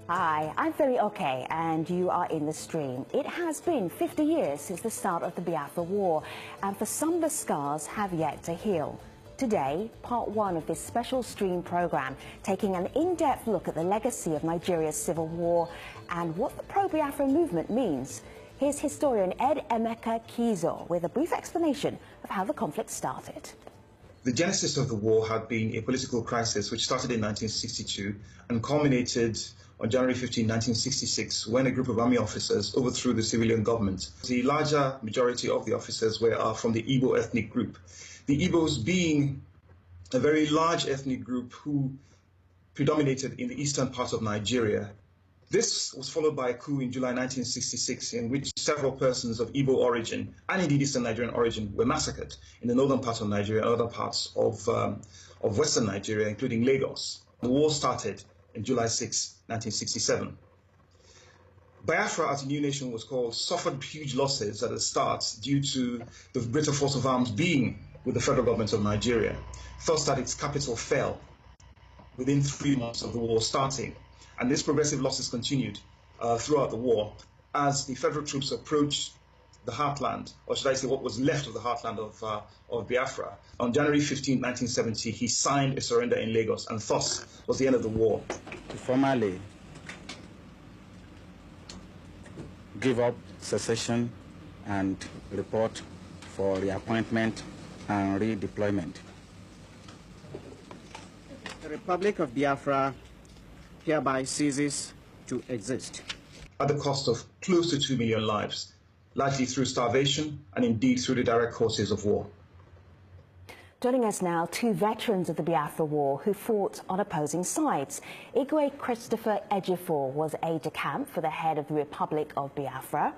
Hi, I'm very okay, and you are in the stream. It has been 50 years since the start of the Biafra War, and for some the scars have yet to heal. Today, part one of this special stream program, taking an in-depth look at the legacy of Nigeria's civil war and what the pro-Biafra movement means. Here's historian Ed Emeka Kizo with a brief explanation of how the conflict started. The genesis of the war had been a political crisis which started in 1962 and culminated on January 15, 1966, when a group of army officers overthrew the civilian government. The larger majority of the officers were from the Igbo ethnic group. The Igbos being a very large ethnic group who predominated in the eastern part of Nigeria. This was followed by a coup in July 1966 in which several persons of Igbo origin and indeed Eastern Nigerian origin were massacred in the northern part of Nigeria and other parts of Western Nigeria, including Lagos. The war started in July 6, 1967. Biafra, as a new nation was called, suffered huge losses at the start due to the greater force of arms being with the federal government of Nigeria, thus that its capital fell within 3 months of the war starting. And these progressive losses continued throughout the war as the federal troops approached the heartland, or should I say what was left of the heartland of Biafra. On January 15, 1970, he signed a surrender in Lagos, and thus was the end of the war. To formally give up secession and report for reappointment and redeployment. The Republic of Biafra hereby ceases to exist. At the cost of close to 2 million lives, largely through starvation and indeed through the direct causes of war. Joining us now, two veterans of the Biafra War who fought on opposing sides. Igwe Christopher Ejiofor was aide-de-camp for the head of the Republic of Biafra.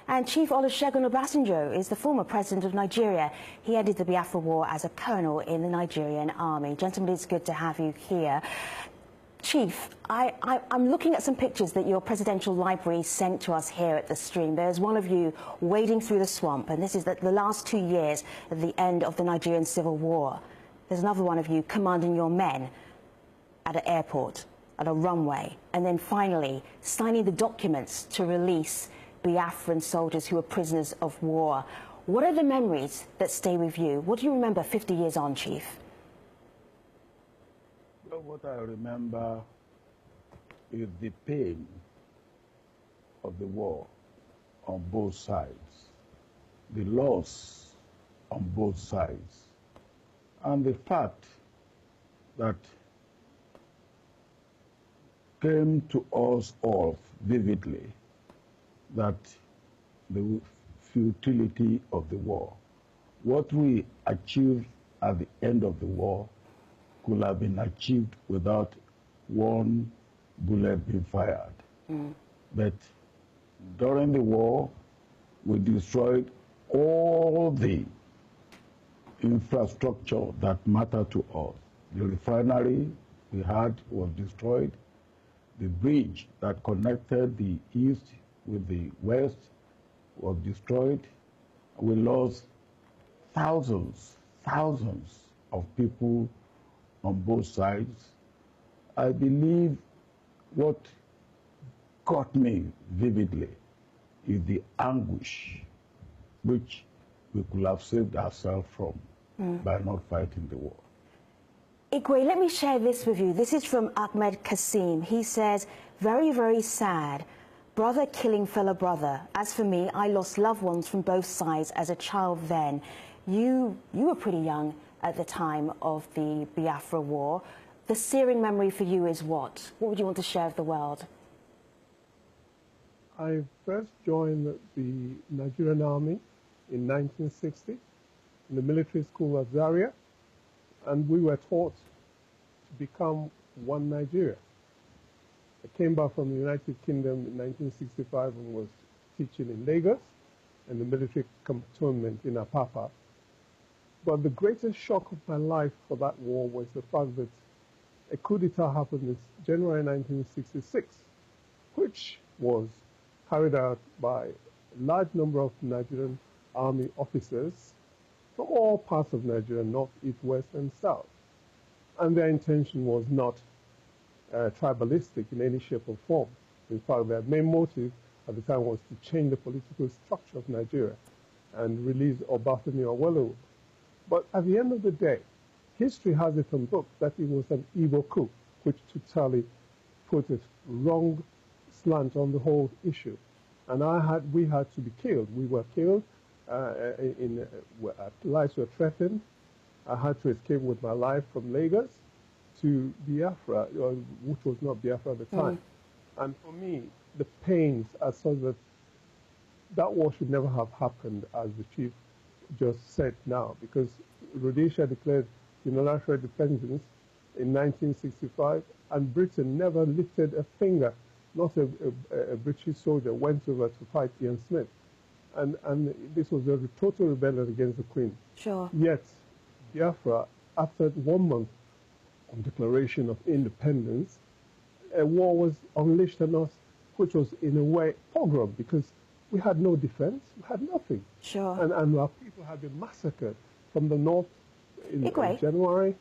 And Chief Olusegun Obasanjo is the former president of Nigeria. He ended the Biafra War as a colonel in the Nigerian army. Gentlemen, it's good to have you here. Chief, I'm looking at some pictures that your presidential library sent to us here at the stream. There's one of you wading through the swamp, and this is the last 2 years of the end of the Nigerian Civil War. There's another one of you commanding your men at an airport, at a runway, and then finally signing the documents to release Biafran soldiers who were prisoners of war. What are the memories that stay with you? What do you remember 50 years on, Chief? Well, what I remember is the pain of the war on both sides, the loss on both sides, and the fact that came to us all vividly that the futility of the war, what we achieved at the end of the war could have been achieved without one bullet being fired. But during the war, we destroyed all the infrastructure that mattered to us. The refinery we had was destroyed. The bridge that connected the east with the west was destroyed. We lost thousands of people on both sides. I believe what got me vividly is the anguish which we could have saved ourselves from by not fighting the war. Igwe, let me share this with you. This is from Ahmed Kasim. He says, very, very sad. Brother killing fellow brother. As for me, I lost loved ones from both sides as a child then. You were pretty young at the time of the Biafra War. The searing memory for you is what? What would you want to share with the world? I first joined the Nigerian Army in 1960 in the military school at Zaria, and we were taught to become one Nigeria. I came back from the United Kingdom in 1965 and was teaching in Lagos and the military cantonment in Apapa. But the greatest shock of my life for that war was the fact that a coup d'etat happened in January 1966, which was carried out by a large number of Nigerian army officers from all parts of Nigeria, north, east, west, and south. And their intention was not tribalistic in any shape or form. In fact, their main motive at the time was to change the political structure of Nigeria and release Obasanjo. But at the end of the day, history has it on book that it was an evil coup, which totally put a wrong slant on the whole issue. And we had to be killed. We were killed. Lives were threatened. I had to escape with my life from Lagos to Biafra, which was not Biafra at the time. And for me, the pains are such that war should never have happened, as the chief just said now, because Rhodesia declared unilateral independence in 1965, and Britain never lifted a finger. Not a British soldier went over to fight Ian Smith. And this was a total rebellion against the Queen. Sure. Yet, Biafra, after 1 month of declaration of independence, a war was unleashed on us, which was in a way pogrom, because we had no defense, we had nothing. Sure. And our people had been massacred from the north in January.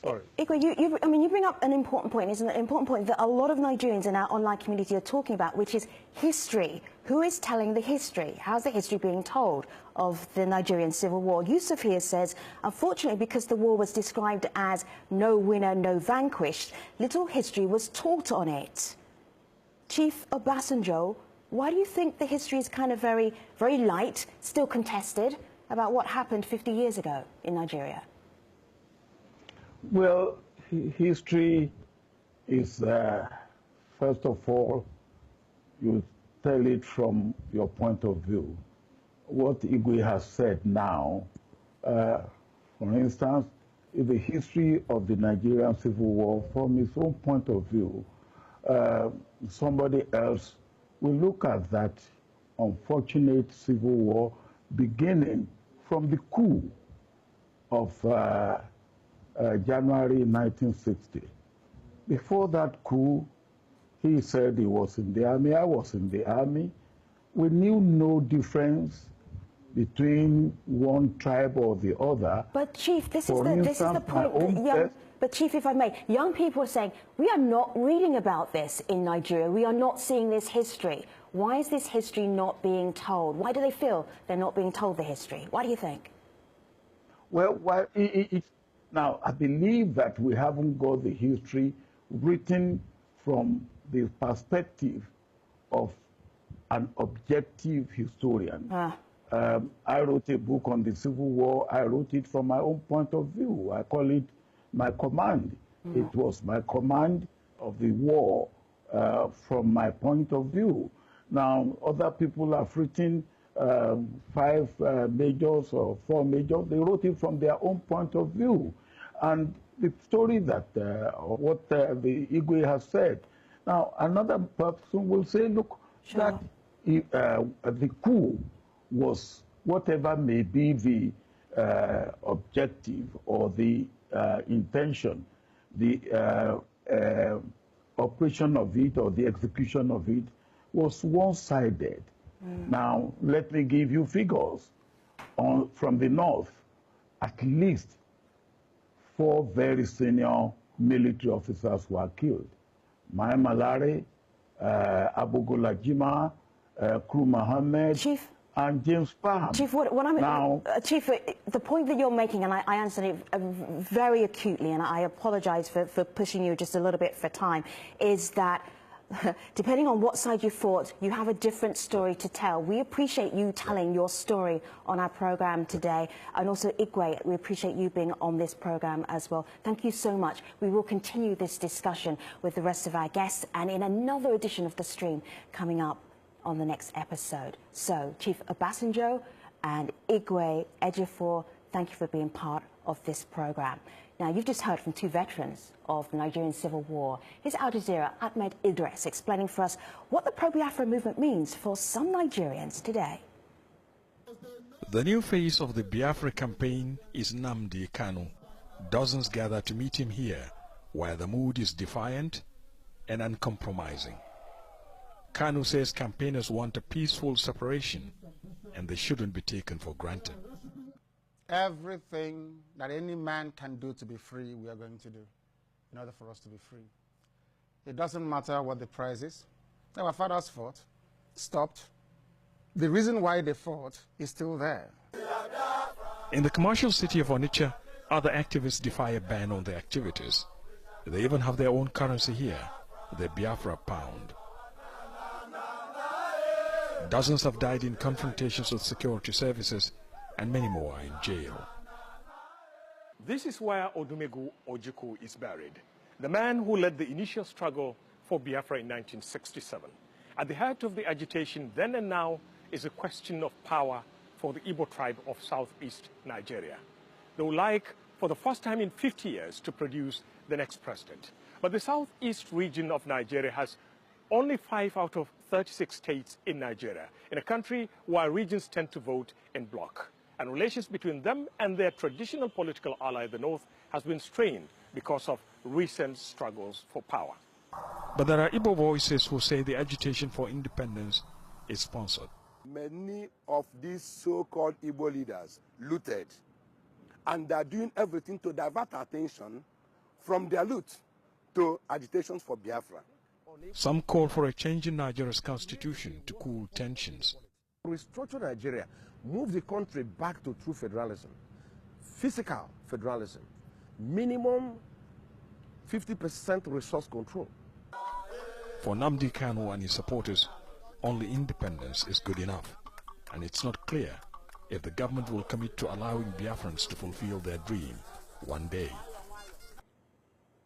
Sorry. Igwe, you bring up an important point, isn't it? An important point that a lot of Nigerians in our online community are talking about, which is history. Who is telling the history? How's the history being told of the Nigerian Civil War? Yusuf here says, unfortunately, because the war was described as no winner, no vanquished, little history was taught on it. Chief Obasanjo, why do you think the history is kind of very, very light, still contested, about what happened 50 years ago in Nigeria? Well, history is, first of all, you tell it from your point of view. What Igwe has said now, for instance, is the history of the Nigerian Civil War from his own point of view. Somebody else will look at that unfortunate civil war beginning from the coup of January 1960. Before that coup, he said he was in the army, I was in the army. We knew no difference between one tribe or the other. But Chief, this is the point. But Chief, if I may, young people are saying, we are not reading about this in Nigeria. We are not seeing this history. Why is this history not being told? Why do they feel they're not being told the history? Why do you think? Well, now, I believe that we haven't got the history written from the perspective of an objective historian. I wrote a book on the Civil War. I wrote it from my own point of view. I call it my command. It was my command of the war from my point of view. Now, other people have written 5 majors or 4 majors. They wrote it from their own point of view. And the story that, what the Igwe has said. Now, another person will say, look, that the coup was, whatever may be the objective or the intention, the operation of it or the execution of it was one-sided. Now, let me give you figures. From the north, at least 4 very senior military officers were killed. Mai Malare, Abu Golajima, Kru Mohammed, Chief, and James Palm. Chief, Chief, the point that you're making, and I answered it very acutely, and I apologize for pushing you just a little bit for time, is that depending on what side you fought, you have a different story to tell. We appreciate you telling your story on our program today. And also, Igwe, we appreciate you being on this program as well. Thank you so much. We will continue this discussion with the rest of our guests and in another edition of The Stream coming up on the next episode. So, Chief Obasanjo and Igwe Ejiofor, thank you for being part of this program. Now, you've just heard from 2 veterans of the Nigerian Civil War. Here's Al Jazeera Ahmed Idris explaining for us what the pro-Biafra movement means for some Nigerians today. The new face of the Biafra campaign is Nnamdi Kanu. Dozens gather to meet him here, where the mood is defiant and uncompromising. Kanu says campaigners want a peaceful separation, and they shouldn't be taken for granted. Everything that any man can do to be free, we are going to do in order for us to be free. It doesn't matter what the price is. Our fathers fought, stopped. The reason why they fought is still there. In the commercial city of Onitsha, other activists defy a ban on their activities. They even have their own currency here, the Biafra pound. Dozens have died in confrontations with security services, and many more are in jail. This is where Odumegwu Ojukwu is buried, the man who led the initial struggle for Biafra in 1967. At the heart of the agitation then and now is a question of power for the Igbo tribe of southeast Nigeria. They would like, for the first time in 50 years, to produce the next president. But the southeast region of Nigeria has only 5 out of 36 states in Nigeria, in a country where regions tend to vote in bloc. And relations between them and their traditional political ally, the North, has been strained because of recent struggles for power. But there are Igbo voices who say the agitation for independence is sponsored. Many of these so-called Igbo leaders looted, and they're doing everything to divert attention from their loot to agitations for Biafra. Some call for a change in Nigeria's constitution to cool tensions. Restructure Nigeria, move the country back to true federalism, physical federalism, minimum 50% resource control. For Nnamdi Kanu and his supporters, only independence is good enough, and it's not clear if the government will commit to allowing Biafrans to fulfill their dream one day.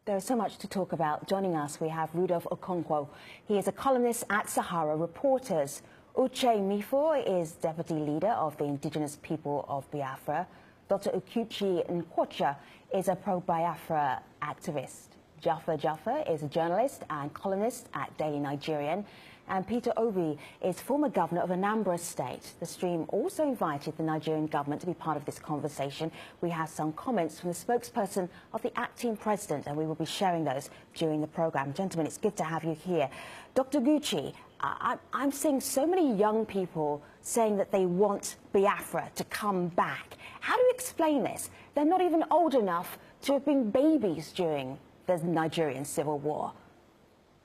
There is so much to talk about. Joining us, we have Rudolph Okonkwo. He is a columnist at Sahara Reporters. Uche Mefor is deputy leader of the indigenous people of Biafra. Dr. Ukuchi Nkwocha is a pro-Biafra activist. Jaffa is a journalist and columnist at Daily Nigerian. And Peter Obi is former governor of Anambra State. The stream also invited the Nigerian government to be part of this conversation. We have some comments from the spokesperson of the acting president, and we will be sharing those during the program. Gentlemen, it's good to have you here. Dr. Gucci, I'm seeing so many young people saying that they want Biafra to come back. How do you explain this? They're not even old enough to have been babies during the Nigerian civil war.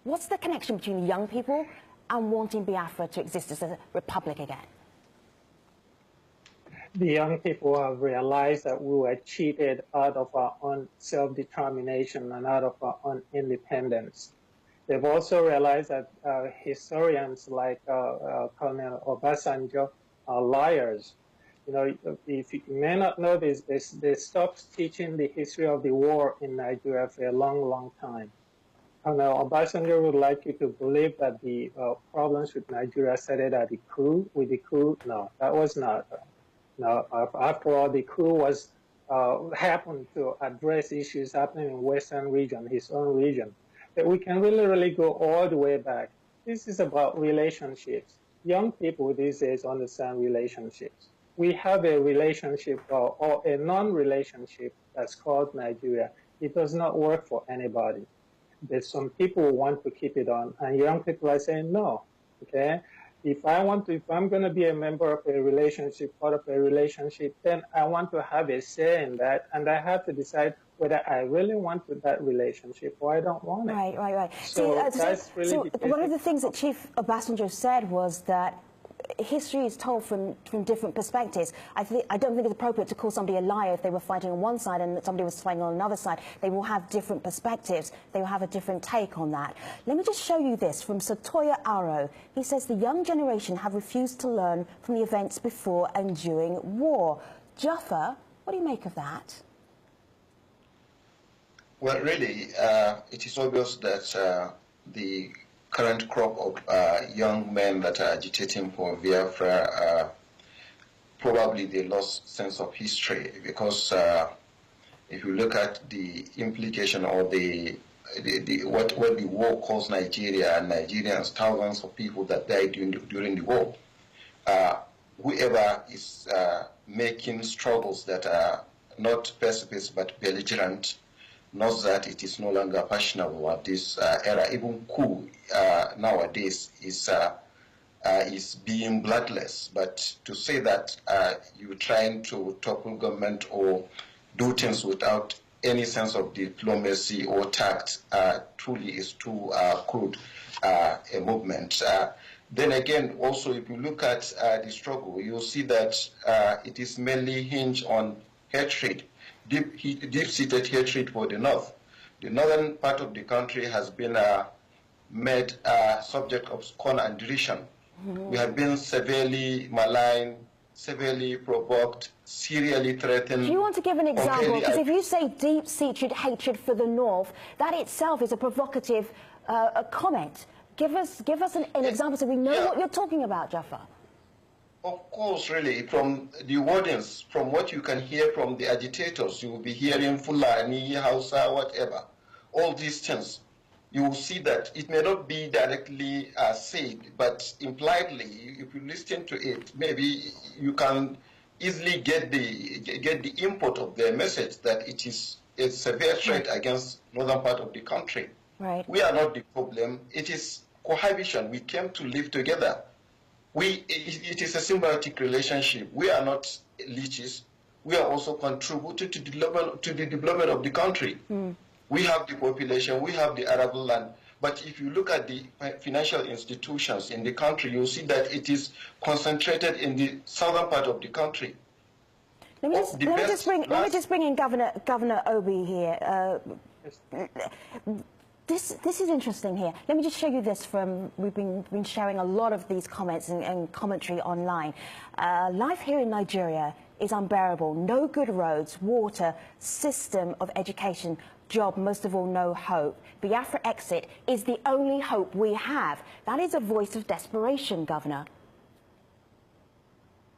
What's the connection between young people and wanting Biafra to exist as a republic again? The young people have realized that we were cheated out of our own self-determination and out of our own independence. They've also realized that historians like Colonel Obasanjo are liars. You know, if you may not know this, they stopped teaching the history of the war in Nigeria for a long, long time. Colonel Obasanjo would like you to believe that the problems with Nigeria started at the coup, with the coup. No, that was not. No, after all, the coup was happened to address issues happening in Western region, his own region. But we can really go all the way back. This is about relationships. Young people these days understand relationships. We have a relationship or a non-relationship that's called Nigeria. It does not work for anybody. There's some people who want to keep it on, and young people are saying no. Okay, if I'm going to be a member of a relationship, part of a relationship, then I want to have a say in that, and I have to decide whether I really want that relationship or I don't want it. Right. So that's really one of the things that Chief Obasanjo said was that history is told from different perspectives. I don't think it's appropriate to call somebody a liar if they were fighting on one side and somebody was fighting on another side. They will have different perspectives. They will have a different take on that. Let me just show you this from Satoya Aro. He says the young generation have refused to learn from the events before and during war. Jaffa, what do you make of that? Well, really, it is obvious that the current crop of young men that are agitating for Biafra, probably they lost sense of history, because if you look at the implication or what the war caused Nigeria and Nigerians, thousands of people that died during the war, whoever is making struggles that are not pacifist but belligerent knows that it is no longer fashionable at this era. Even coup nowadays is being bloodless. But to say that you're trying to topple government or do things without any sense of diplomacy or tact truly is too crude a movement. Then again, also, if you look at the struggle, you'll see that it is mainly hinged on hatred, deep-seated hatred for the North. The northern part of the country has been made subject of scorn and derision. We have been severely maligned, severely provoked, serially threatened. Do you want to give an example? Because if you say deep-seated hatred for the North, that itself is a provocative comment. Give us an example so we know what you're talking about, Jafar. Of course, really, from the wordings, from what you can hear from the agitators, you will be hearing Fulani, Hausa, whatever, all these things. You will see that it may not be directly said, but impliedly, if you listen to it, maybe you can easily get the import of their message that it is a severe threat against northern part of the country. Right. We are not the problem. It is cohabitation. We came to live together. It is a symbiotic relationship. We are not leeches. We are also contributing to the development of the country. We have the population, we have the arable land. But if you look at the financial institutions in the country, you'll see that it is concentrated in the southern part of the country. Let me just bring in Governor Obi here. This is interesting here. Let me just show you this we've been sharing a lot of these comments and commentary online. Life here in Nigeria is unbearable. No good roads, water, system of education, job, most of all, no hope. Biafra exit is the only hope we have. That is a voice of desperation, Governor.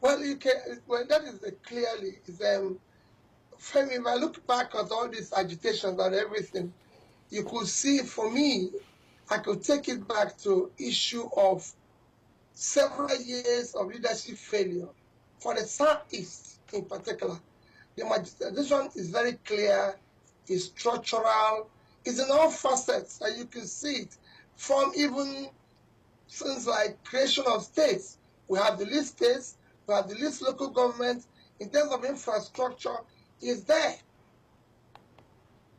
Well, that is clearly, Femi, if I look back at all these agitations and everything, you could see, for me, I could take it back to issue of several years of leadership failure. For the Southeast in particular, this one is very clear, is structural, is in all facets, and you can see it from even since like creation of states. We have the least states, we have the least local government. In terms of infrastructure, is there.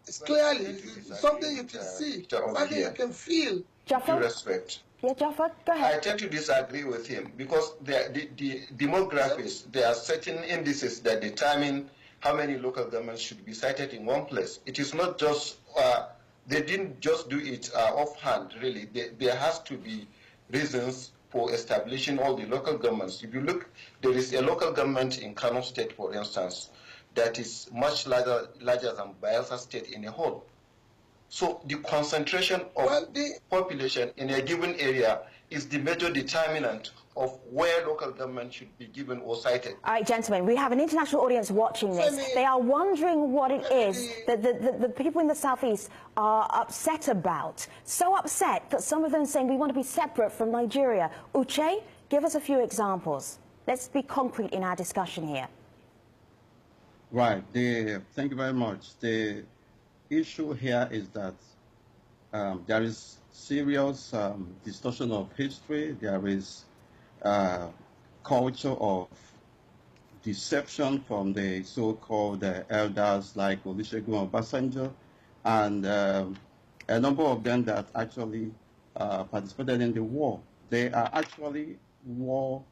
It's clearly something you can see, something you can feel. Jafar? Due respect. Yeah, Jafar, go ahead. I tend to disagree with him because the demographics, there are certain indices that determine how many local governments should be cited in one place. It is not just, they didn't just do it offhand, really. There has to be reasons for establishing all the local governments. If you look, there is a local government in Kano State, for instance, that is much larger than Bayelsa State in a whole. So the concentration of population in a given area is the major determinant of where local government should be given or cited. All right, gentlemen, we have an international audience watching this. They are wondering what it is that the people in the Southeast are upset about. So upset that some of them are saying we want to be separate from Nigeria. Uche, give us a few examples. Let's be concrete in our discussion here. Right. Thank you very much. The issue here is that there is serious distortion of history. There is culture of deception from the so-called elders like Olusegun Obasanjo, and a number of them that actually participated in the war. They are actually war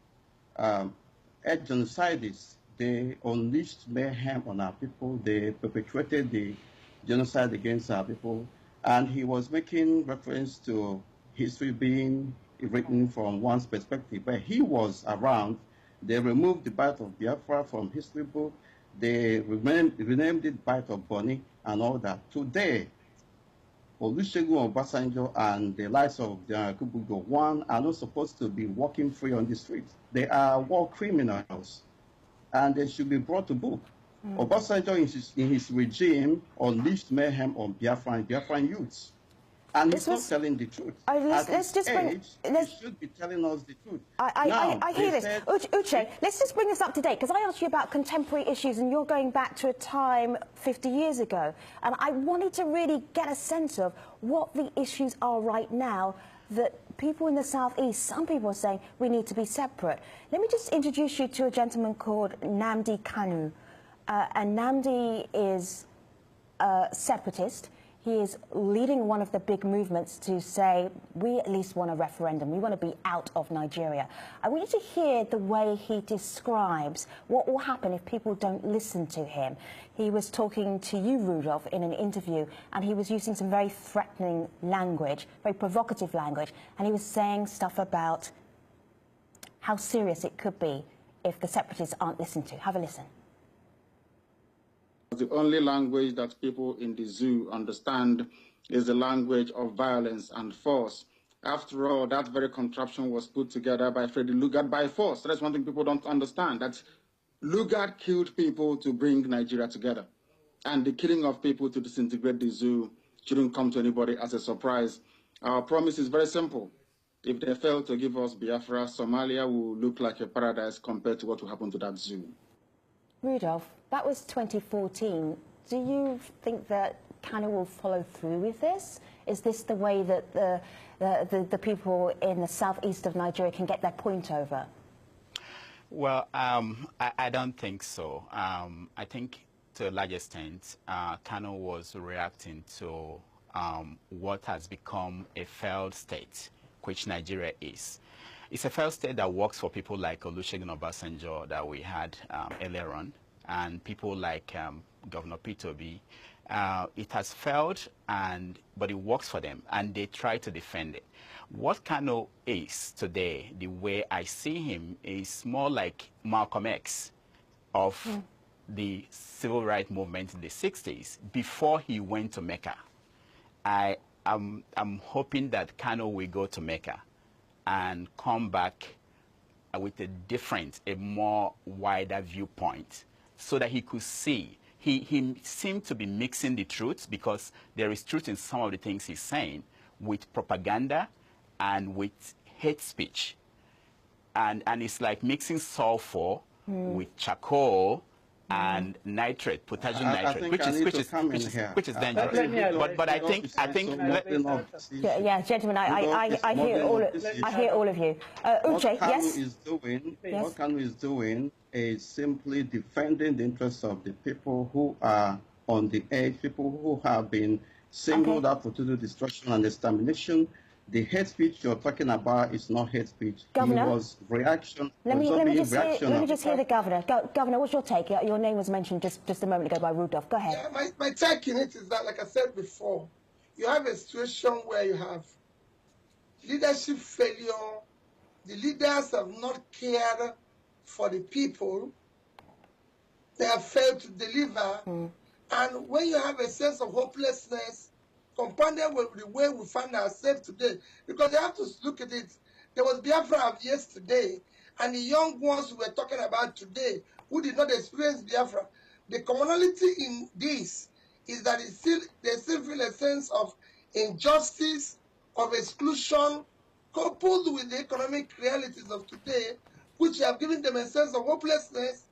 genocidists. They unleashed mayhem on our people. They perpetrated the genocide against our people. And he was making reference to history being written from one's perspective. But he was around. They removed the Birth of Biafra from history book. They renamed it Birth of Bonny and all that. Today, Olusegun Obasanjo and the likes of General Kubugo One are not supposed to be walking free on the streets. They are war criminals, and they should be brought to book. Obasanjo in his regime unleashed mayhem on Biafran youths. And he's not telling the truth. He should be telling us the truth. I hear this. Uche, let's just bring this up to date, because I asked you about contemporary issues, and you're going back to a time 50 years ago. And I wanted to really get a sense of what the issues are right now that people in the Southeast, some people are saying we need to be separate. Let me just introduce you to a gentleman called Nnamdi Kanu. And Nnamdi is a separatist. He is leading one of the big movements to say, we at least want a referendum. We want to be out of Nigeria. I want you to hear the way he describes what will happen if people don't listen to him. He was talking to you, Rudolph, in an interview, and he was using some very threatening language, very provocative language, and he was saying stuff about how serious it could be if the separatists aren't listened to. Have a listen. The only language that people in the zoo understand is the language of violence and force. After all, that very contraption was put together by Freddy Lugard by force. That's one thing people don't understand, that Lugard killed people to bring Nigeria together. And the killing of people to disintegrate the zoo shouldn't come to anybody as a surprise. Our promise is very simple. If they fail to give us Biafra, Somalia will look like a paradise compared to what will happen to that zoo. Rudolph, that was 2014. Do you think that Kanu will follow through with this? Is this the way that the people in the southeast of Nigeria can get their point over? Well, I don't think so. I think to a large extent, Kanu was reacting to what has become a failed state, which Nigeria is. It's a failed state that works for people like Olusegun Obasanjo that we had earlier on, and people like Governor IPOB. It has failed, but it works for them, and they try to defend it. What Kanu is today, the way I see him, is more like Malcolm X of the civil rights movement in the 60s, before he went to Mecca. I'm hoping that Kanu will go to Mecca and come back with a more wider viewpoint, so that he could see. He seemed to be mixing the truth, because there is truth in some of the things he's saying, with propaganda and with hate speech. And it's like mixing sulfur with charcoal and nitrate, potassium nitrate, which is dangerous. But I think yeah, gentlemen, I hear all of you. Uche, yes. What Kanu is doing is simply defending the interests of the people who are on the edge, people who have been singled out for total destruction and extermination. The hate speech you're talking about is not hate speech. Governor, it was reaction. Let me just hear the Governor. Governor, what's your take? Your name was mentioned just a moment ago by Rudolph. Go ahead. Yeah, my take in it is that, like I said before, you have a situation where you have leadership failure. The leaders have not cared for the people. They have failed to deliver. And when you have a sense of hopelessness, compounded with the way we find ourselves today, because you have to look at it. There was Biafra of yesterday, and the young ones we were talking about today, who did not experience Biafra. The commonality in this is that they still feel a sense of injustice, of exclusion, coupled with the economic realities of today, which have given them a sense of hopelessness,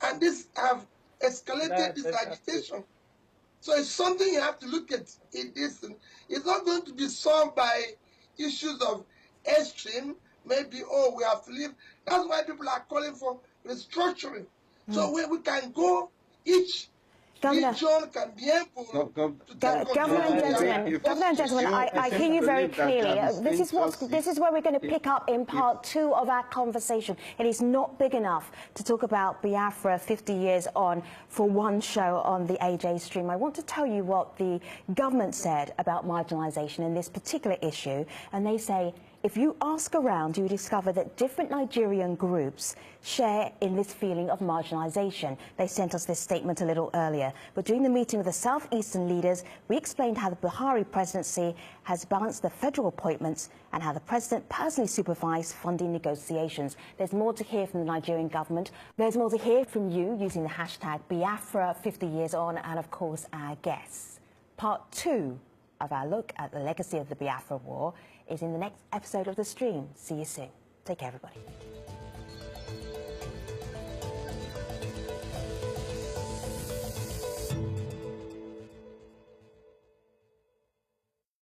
and this have escalated this agitation. So it's something you have to look at in this. It's not going to be solved by issues of extreme, maybe, oh, we have to leave. That's why people are calling for restructuring. So we can go, each region can be able to Governor and gentlemen, I hear you very clearly. This is where we're going to pick up in part 2 of our conversation. It is not big enough to talk about Biafra 50 years on for one show on the AJ stream. I want to tell you what the government said about marginalisation in this particular issue, and they say, if you ask around, you discover that different Nigerian groups share in this feeling of marginalisation. They sent us this statement a little earlier. But during the meeting with the southeastern leaders, we explained how the Buhari presidency has balanced the federal appointments and how the president personally supervised funding negotiations. There's more to hear from the Nigerian government. There's more to hear from you using the hashtag Biafra 50 years on, and of course our guests. Part 2 of our look at the legacy of the Biafra War is in the next episode of The Stream. See you soon. Take care, everybody.